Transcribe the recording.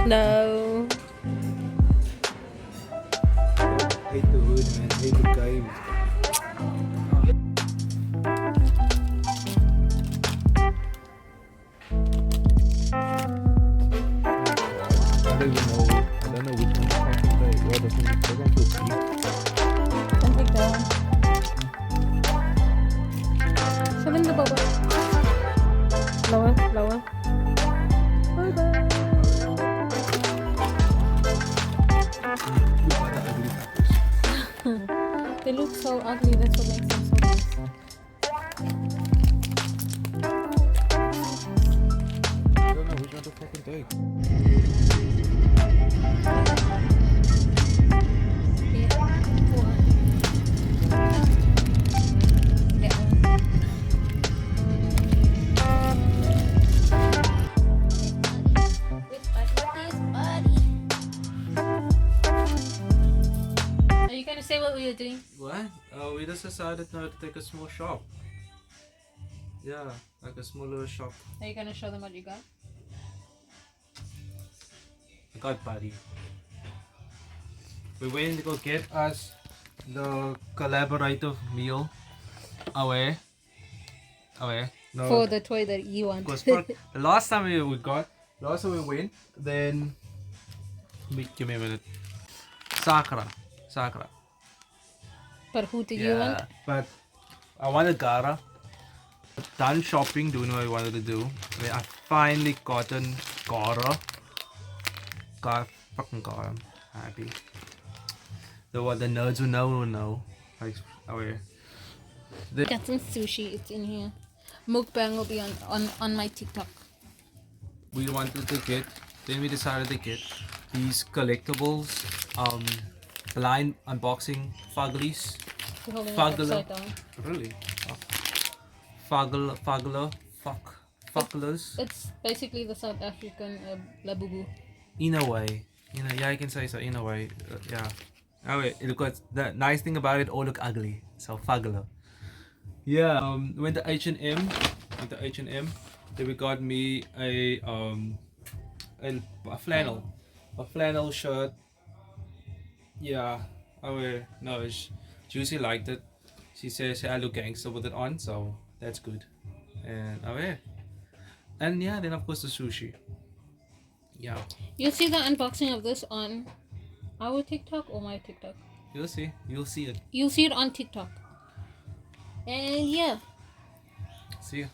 No. Hate the hood, man. Hate the game. I don't even know. I don't know which one to concentrate. What does it feel deep? Don't take that one. Seven the bubble. Lower, lower. Bye-bye. They look so ugly, that's what makes them so nice. I don't know which one to fucking take. Are you gonna say what we were doing? What? We just decided now to take a small shop. Yeah, like a small little shop. Are you gonna show them what you got? I got buddy. We went to go get us the collaborative meal. Away. No. For the toy that you want. Because the last time we went, then give me a minute. Sakura. But who did you want? But I wanted Gara. Done shopping, doing what I wanted to do. Then I finally gotten Gara. Fucking Gara. I'm happy. The nerds who know will know. Like, away. Got some sushi, it's in here. Mukbang will be on my TikTok. We wanted to get, then we decided to get these collectibles, blind unboxing Fugglies. You're holding it Fuggler. upside down. Really? Fugglers. It's basically the South African labubu. In a way. Yeah, you can say so, in a way. Yeah. Oh wait, the nice thing about it, all look ugly. So Fuggler. Yeah, went to H&M. Then we got me a flannel shirt. Yeah. Oh no, Juicy liked it. She says I look gangster with it on, so that's good. And yeah, then of course the sushi. Yeah. You'll see the unboxing of this on our TikTok or my TikTok. You'll see it. You'll see it on TikTok. And yeah. See ya.